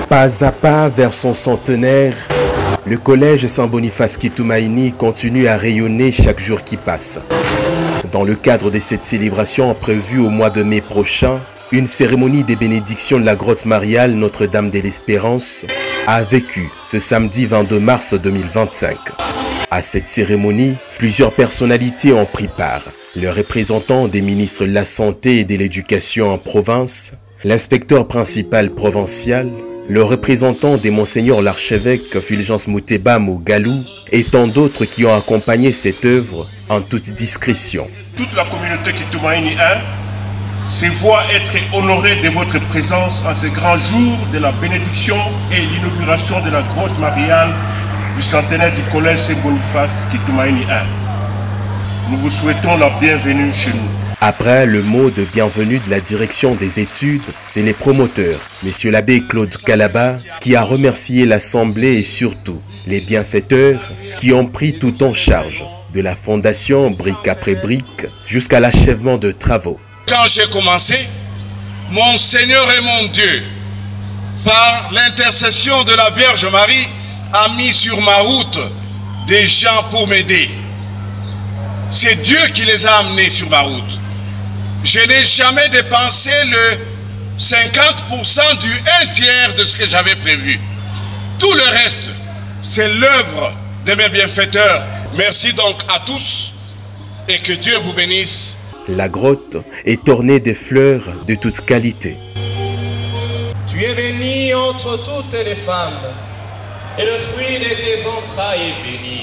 Pas à pas vers son centenaire, le collège Saint-Boniface Kitumaini continue à rayonner chaque jour qui passe. Dans le cadre de cette célébration prévue au mois de mai prochain, une cérémonie des bénédictions de la grotte mariale Notre-Dame de l'Espérance a vécu ce samedi 22 mars 2025. À cette cérémonie, plusieurs personnalités ont pris part. Le représentant des ministres de la Santé et de l'Éducation en province, l'inspecteur principal provincial, le représentant des Monseigneur l'archevêque Fulgence Mouteba Mogalou et tant d'autres qui ont accompagné cette œuvre en toute discrétion. Toute la communauté Kitumaini 1 se voit être honorée de votre présence en ce grand jour de la bénédiction et l'inauguration de la grotte mariale du centenaire du collège Saint-Boniface Kitumaini 1. Nous vous souhaitons la bienvenue chez nous. Après le mot de bienvenue de la direction des études, c'est les promoteurs, M. l'abbé Claude Kalaba, qui a remercié l'Assemblée et surtout les bienfaiteurs qui ont pris tout en charge, de la fondation brique après brique jusqu'à l'achèvement de travaux. Quand j'ai commencé, mon Seigneur et mon Dieu, par l'intercession de la Vierge Marie, a mis sur ma route des gens pour m'aider. C'est Dieu qui les a amenés sur ma route. Je n'ai jamais dépensé le 50% du 1/3 de ce que j'avais prévu. Tout le reste, c'est l'œuvre de mes bienfaiteurs. Merci donc à tous et que Dieu vous bénisse. La grotte est ornée de fleurs de toute qualité. Tu es bénie entre toutes les femmes et le fruit de tes entrailles est béni.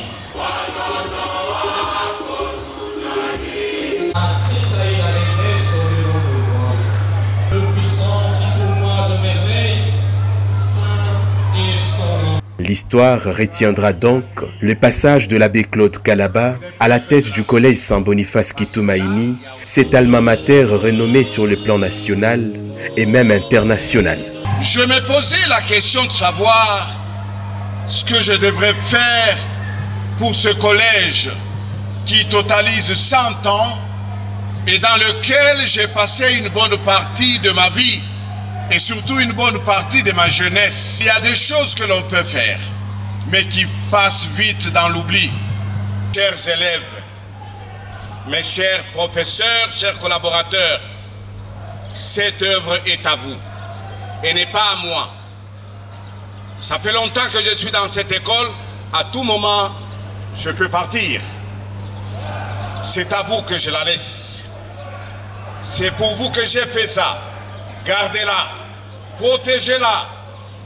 L'histoire retiendra donc le passage de l'abbé Claude Kalaba à la tête du collège Saint-Boniface Kitumaini, cet alma mater renommé sur le plan national et même international. Je me posais la question de savoir ce que je devrais faire pour ce collège qui totalise 100 ans et dans lequel j'ai passé une bonne partie de ma vie et surtout une bonne partie de ma jeunesse. Il y a des choses que l'on peut faire, mais qui passent vite dans l'oubli. Chers élèves, mes chers professeurs, chers collaborateurs, cette œuvre est à vous et n'est pas à moi. Ça fait longtemps que je suis dans cette école, à tout moment, je peux partir. C'est à vous que je la laisse. C'est pour vous que j'ai fait ça. Gardez-la, protégez-la,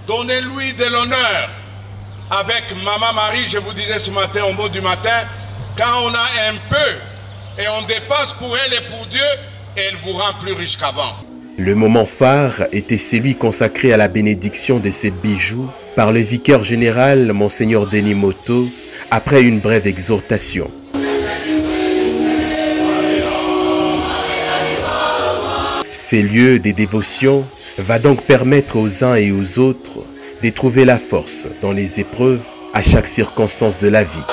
donnez-lui de l'honneur. Avec Maman Marie, je vous disais ce matin, au mot du matin, quand on a un peu et on dépense pour elle et pour Dieu, elle vous rend plus riche qu'avant. Le moment phare était celui consacré à la bénédiction de ces bijoux par le vicaire général Monseigneur Denis Moto après une brève exhortation. Ces lieux des dévotions va donc permettre aux uns et aux autres de trouver la force dans les épreuves à chaque circonstance de la vie.